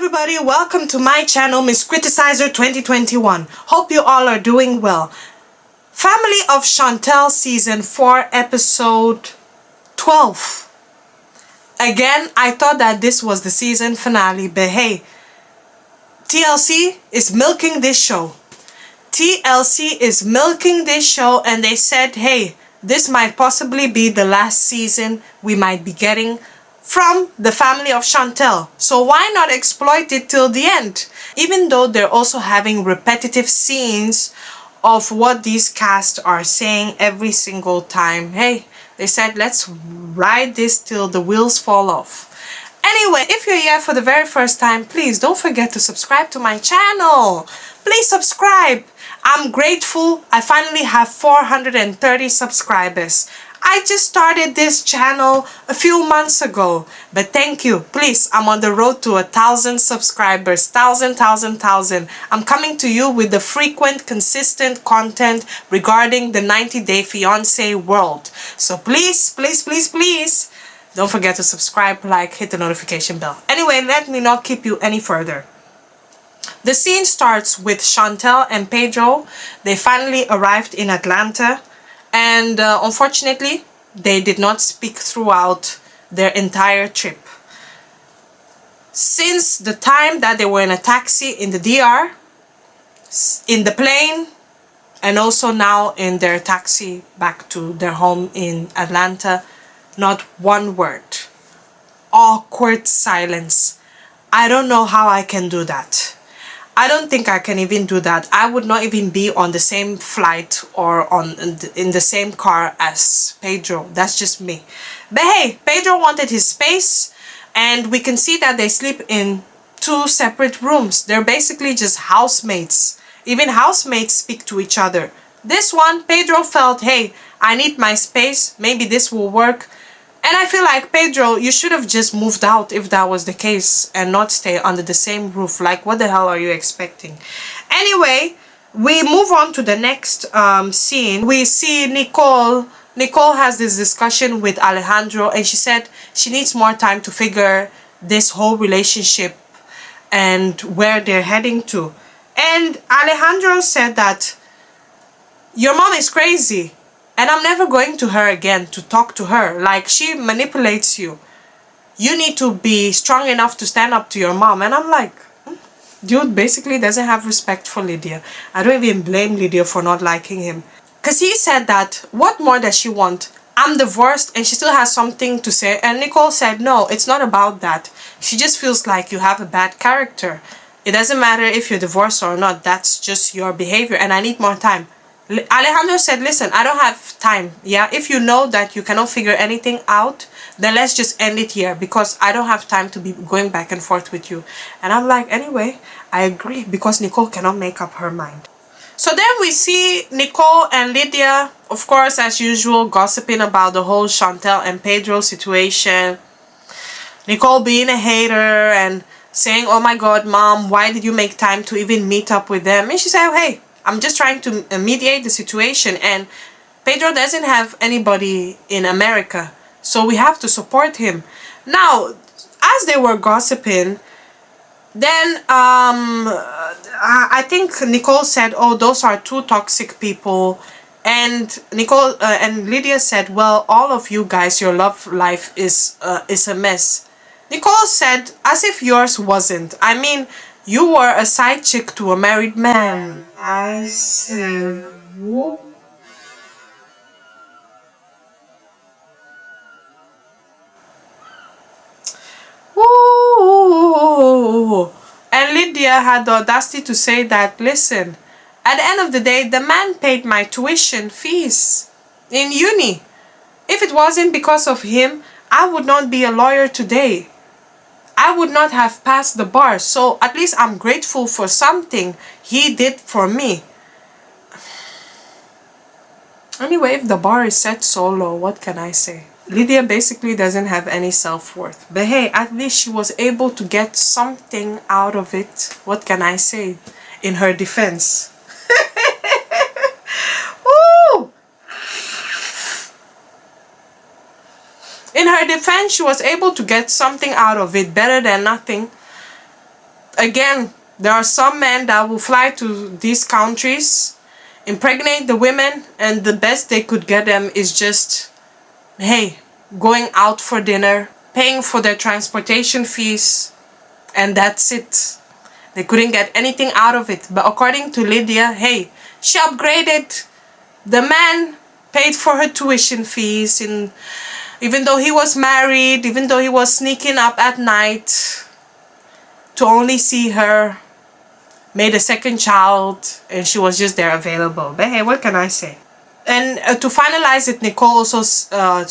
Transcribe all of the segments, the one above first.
everybody, welcome to my channel, Miss Criticizer 2021. Hope you all are doing well. Family of Chantel Season 4 Episode 12. Again, I thought that this was the season finale, but hey, TLC is milking this show. TLC is milking this show, and they said, hey, this might possibly be the last season we might be getting from the family of Chantel. So why not exploit it till the end? Even though they're also having repetitive scenes of what these casts are saying every single time. Hey, they said, let's ride this till the wheels fall off. Anyway, if you're here for the very first time, please don't forget to subscribe to my channel. Please subscribe. I'm grateful. I finally have 430 subscribers. I just started this channel a few months ago, but thank you. Please, I'm on the road to 1,000 subscribers. 1,000. I'm coming to you with the frequent, consistent content regarding the 90-Day Fiancé world. So please, don't forget to subscribe, like, hit the notification bell. Anyway, let me not keep you any further. The scene starts with Chantel and Pedro. They finally arrived in Atlanta. And unfortunately, they did not speak throughout their entire trip. Since the time that they were in a taxi in the DR, in the plane, and also now in their taxi back to their home in Atlanta, not one word. Awkward silence. I don't know how I can do that. I don't think I can even do that. I would not even be on the same flight or in the same car as Pedro. That's just me. But hey, Pedro wanted his space, and we can see that they sleep in 2 separate rooms. They're basically just housemates. Even housemates speak to each other. This one, Pedro felt, hey, I need my space. Maybe this will work. And I feel like, Pedro, you should have just moved out if that was the case and not stay under the same roof. Like, what the hell are you expecting? Anyway, we move on to the next scene. We see Nicole. Nicole has this discussion with Alejandro, and she said she needs more time to figure this whole relationship and where they're heading to. And Alejandro said that your mom is crazy. And I'm never going to her again to talk to her. Like, she manipulates you. You need to be strong enough to stand up to your mom. And I'm like, dude basically doesn't have respect for Lydia. I don't even blame Lydia for not liking him. Because he said that, what more does she want? I'm divorced and she still has something to say. And Nicole said, no, it's not about that. She just feels like you have a bad character. It doesn't matter if you're divorced or not. That's just your behavior and I need more time. Alejandro said, listen, I don't have time. Yeah, if you know that you cannot figure anything out, then let's just end it here because I don't have time to be going back and forth with you. And I'm like, anyway, I agree because Nicole cannot make up her mind. So then we see Nicole and Lydia, of course, as usual, gossiping about the whole Chantel and Pedro situation. Nicole being a hater and saying, oh my God, mom, why did you make time to even meet up with them? And she said, oh, hey, I'm just trying to mediate the situation, and Pedro doesn't have anybody in America, so we have to support him. Now, as they were gossiping, then I think Nicole said, oh, those are 2 toxic people, and Nicole and Lydia said, well, all of you guys, your love life is a mess. Nicole said, as if yours wasn't. I mean, you were a side chick to a married man. I said, whoop. Ooh. And Lydia had the audacity to say that, listen, at the end of the day, the man paid my tuition fees in uni. If it wasn't because of him, I would not be a lawyer today. I would not have passed the bar, so at least I'm grateful for something he did for me. Anyway, if the bar is set so low, what can I say? Lydia basically doesn't have any self-worth. But hey, at least she was able to get something out of it. What can I say in her defense? Woo! In her defense, she was able to get something out of it, better than nothing. again, there are some men that will fly to these countries, impregnate the women, and the best they could get them is just, hey, going out for dinner, paying for their transportation fees, and that's it. They couldn't get anything out of it. But according to Lydia, hey, she upgraded. The man paid for her tuition fees, and even though he was married, even though he was sneaking up at night to only see her, made a second child, and she was just there available. But hey, what can I say? And to finalize it, Nicole also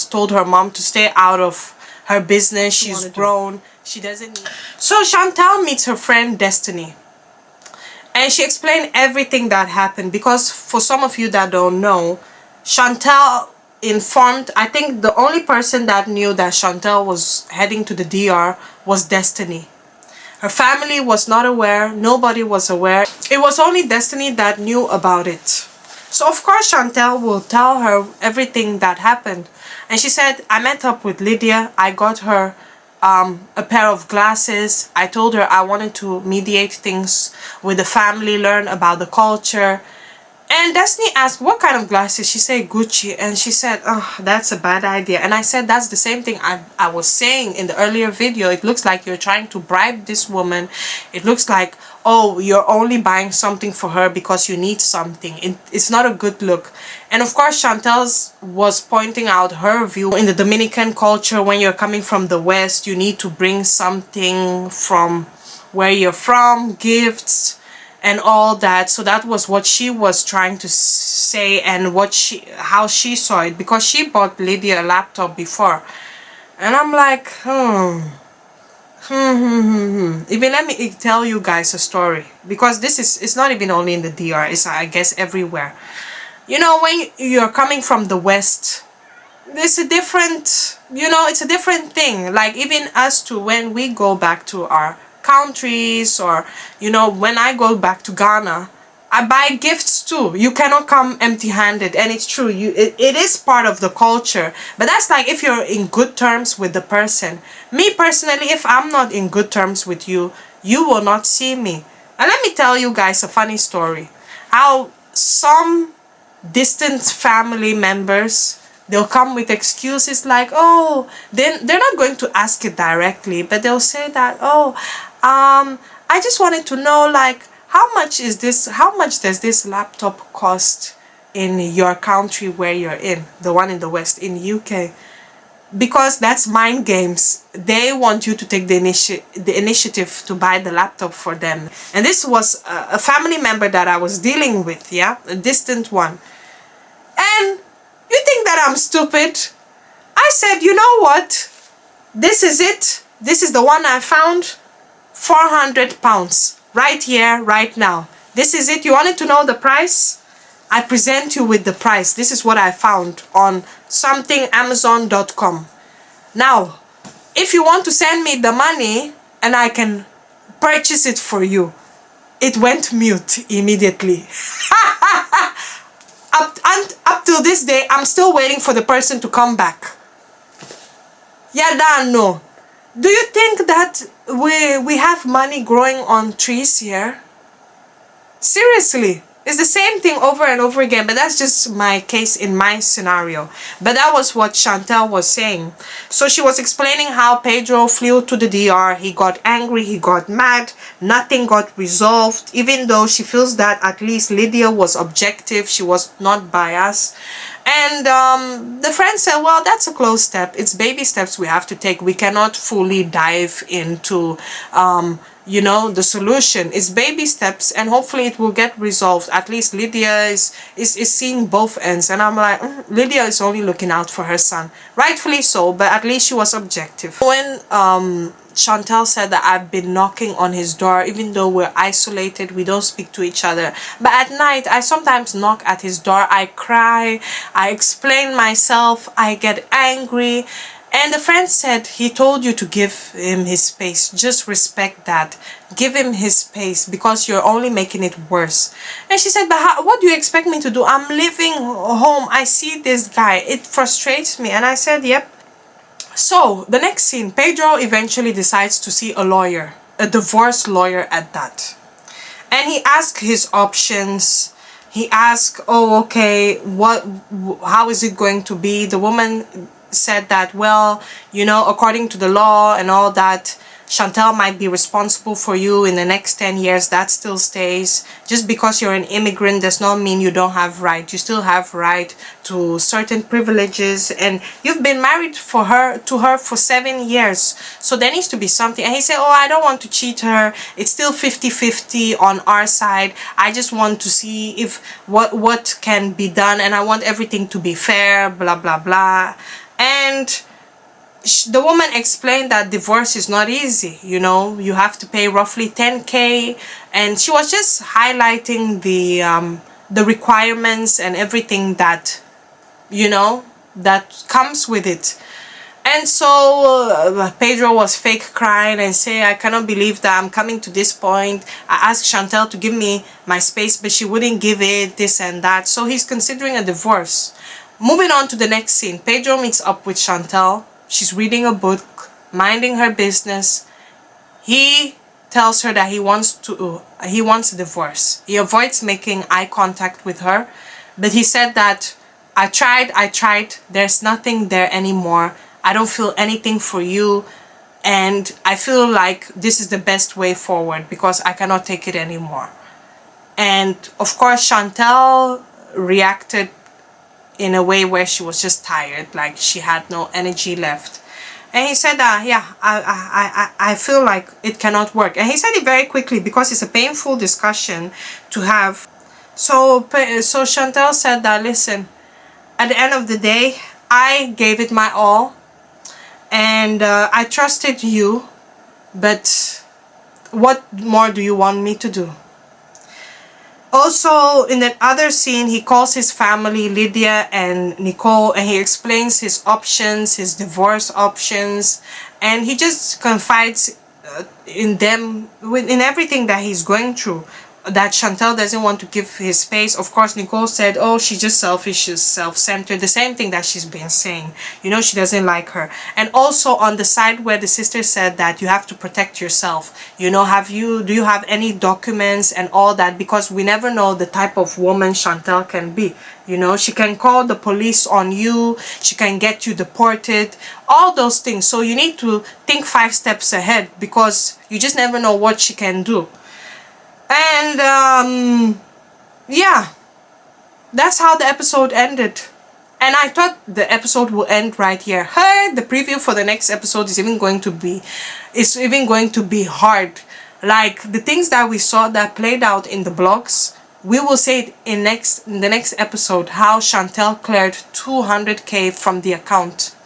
told her mom to stay out of her business. She's grown. She doesn't need... So Chantal meets her friend Destiny. And she explained everything that happened. Because for some of you that don't know, Chantal informed... I think the only person that knew that Chantal was heading to the DR was Destiny. Her family was not aware. Nobody was aware. It was only Destiny that knew about it. So of course Chantal will tell her everything that happened. And she said, I met up with Lydia. I got her a pair of glasses. I told her I wanted to mediate things with the family, learn about the culture. And Destiny asked, what kind of glasses? She said, Gucci. And she said, oh, that's a bad idea. And I said, that's the same thing I was saying in the earlier video. It looks like you're trying to bribe this woman. It looks like, oh, you're only buying something for her because you need something. It's not a good look. And of course, Chantal was pointing out her view. In the Dominican culture, when you're coming from the West, you need to bring something from where you're from, gifts and all that. So that was what she was trying to say, and how she saw it, because she bought Lydia a laptop before. And I'm like, Even let me tell you guys a story, because it's not even only in the DR, it's I guess everywhere. You know, when you're coming from the West, it's a different, it's a different thing. Like even us too, when we go back to our countries, or when I go back to Ghana, I buy gifts too. You cannot come empty-handed, and it's true. It is part of the culture, but that's like if you're in good terms with the person. Me personally, if I'm not in good terms with you, you will not see me. And let me tell you guys a funny story. How some distant family members, they'll come with excuses like, oh, they're not going to ask it directly, but they'll say that, oh, I just wanted to know, like, how much does this laptop cost in your country where you're in, the one in the West, in UK? Because that's mind games. They want you to take the initiative to buy the laptop for them. And this was a family member that I was dealing with, yeah, a distant one. And you think that I'm stupid? I said, you know what? This is it. This is the one I found. £400. Right here, right now. This is it. You wanted to know the price? I present you with the price. This is what I found on something Amazon.com. Now, if you want to send me the money and I can purchase it for you, it went mute immediately. Up till this day, I'm still waiting for the person to come back. Yeah, no. Do you think that we have money growing on trees here? Seriously. It's the same thing over and over again, but that's just my case in my scenario. But that was what Chantal was saying. So she was explaining how Pedro flew to the DR. He got angry, he got mad, nothing got resolved, even though she feels that at least Lydia was objective, she was not biased. And the friend said, well, that's a close step. It's baby steps we have to take. We cannot fully dive into the solution. Is baby steps, and hopefully it will get resolved. At least Lydia is seeing both ends, and I'm like, Lydia is only looking out for her son, rightfully so, but at least she was objective. When Chantal said that I've been knocking on his door, even though we're isolated, we don't speak to each other, but at night I sometimes knock at his door, I cry, I explain myself, I get angry. And the friend said, he told you to give him his space. Just respect that. Give him his space, because you're only making it worse. And she said, but what do you expect me to do? I'm leaving home. I see this guy. It frustrates me. And I said, yep. So the next scene, Pedro eventually decides to see a lawyer. a divorce lawyer at that. And he asked his options. He asked, oh, okay, how is it going to be? The woman said that, well, you know, according to the law and all that, Chantal might be responsible for you in the next 10 years. That still stays. Just because you're an immigrant does not mean you don't have right. You still have right to certain privileges, and you've been married to her for 7 years. So there needs to be something. And he said, oh, I don't want to cheat her. It's still 50-50 on our side. I just want to see if what can be done, and I want everything to be fair, blah, blah, blah. And the woman explained that divorce is not easy, you know, you have to pay roughly 10K, and she was just highlighting the requirements and everything that, you know, that comes with it. And so Pedro was fake crying and say, I cannot believe that I'm coming to this point. I asked Chantal to give me my space, but she wouldn't give it, this and that. So he's considering a divorce. Moving on to the next scene, Pedro meets up with Chantal. She's reading a book, minding her business. He tells her that he wants a divorce. He avoids making eye contact with her, but he said that I tried, there's nothing there anymore. I don't feel anything for you, and I feel like this is the best way forward because I cannot take it anymore. And of course Chantal reacted in a way where she was just tired, like she had no energy left. And he said that, yeah, I feel like it cannot work. And he said it very quickly because it's a painful discussion to have. So Chantal said that, listen, at the end of the day, I gave it my all, and I trusted you, but what more do you want me to do? Also, in that other scene, he calls his family, Lydia and Nicole, and he explains his options, his divorce options, and he just confides in them, in everything that he's going through, that Chantal doesn't want to give his space. Of course, Nicole said, oh, she's just selfish, she's self-centered, the same thing that she's been saying. You know, she doesn't like her. And also on the side where the sister said that you have to protect yourself. You know, do you have any documents and all that? Because we never know the type of woman Chantal can be. You know, she can call the police on you, she can get you deported, all those things. So you need to think 5 steps ahead because you just never know what she can do. And yeah, that's how the episode ended. And I thought the episode will end right here. The preview for the next episode is even going to be hard. Like the things that we saw that played out in the blogs, we will say it in the next episode, how Chantal cleared 200K from the account.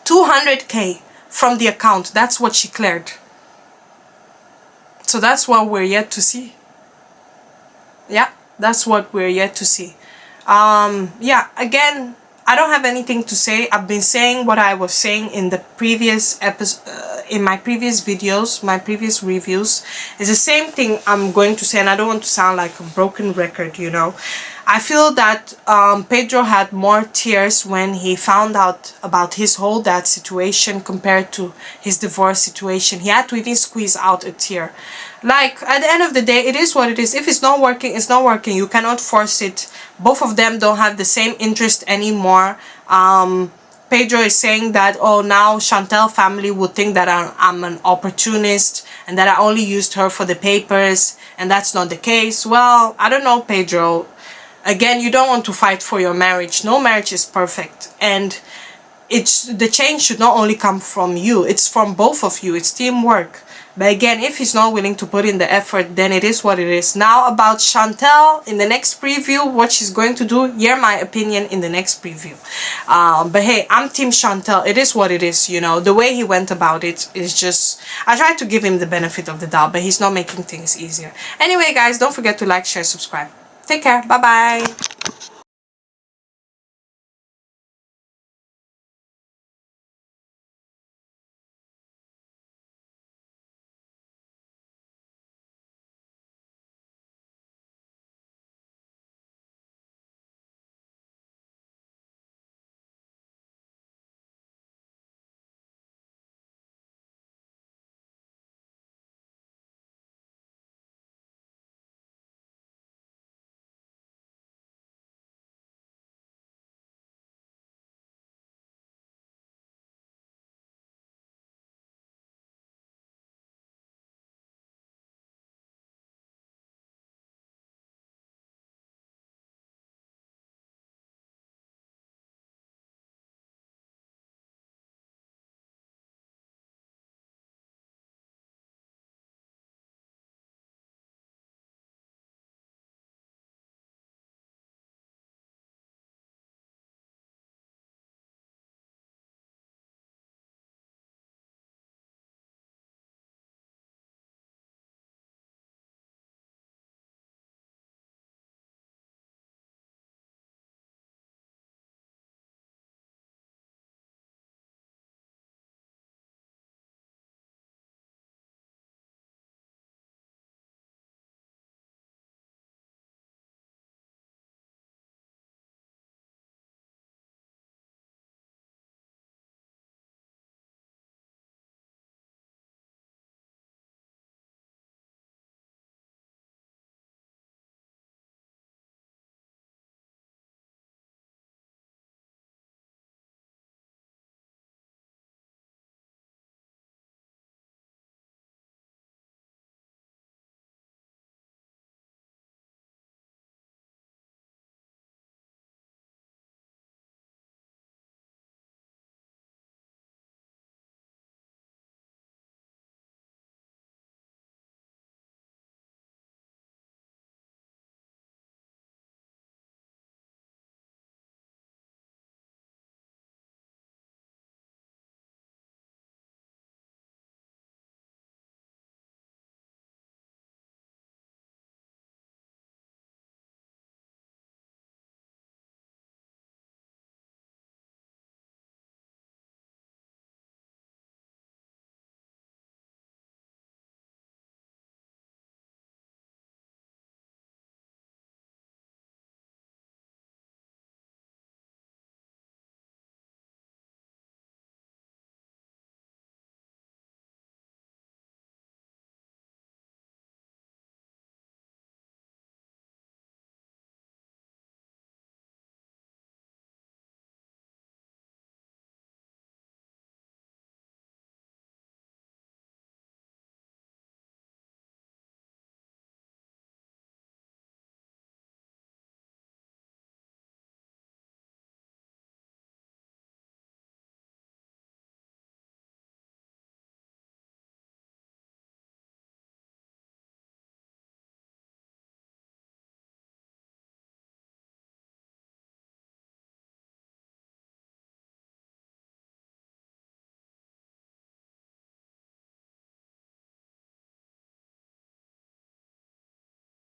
200K from the account, that's what she cleared. So that's what we're yet to see. Yeah, that's what we're yet to see. Yeah, again, I don't have anything to say. I've been saying what I was saying in the previous episode, in my previous videos, my previous reviews. It's the same thing I'm going to say, and I don't want to sound like a broken record, you know. I feel that Pedro had more tears when he found out about his whole dad situation compared to his divorce situation. He had to even squeeze out a tear. Like, at the end of the day, it is what it is. If it's not working, it's not working. You cannot force it. Both of them don't have the same interest anymore. Pedro is saying that, oh, now Chantal family would think that I'm an opportunist and that I only used her for the papers, and that's not the case. Well, I don't know, Pedro. Again, you don't want to fight for your marriage. No marriage is perfect, and the change should not only come from you, it's from both of you. It's teamwork. But again, if he's not willing to put in the effort, then it is what it is. Now about Chantal, in the next preview, what she's going to do, hear my opinion in the next preview. But hey, I'm team Chantal. It is what it is, you know. The way he went about it is just, I tried to give him the benefit of the doubt, but he's not making things easier. Anyway, guys, don't forget to like, share, subscribe. Take care. Bye-bye.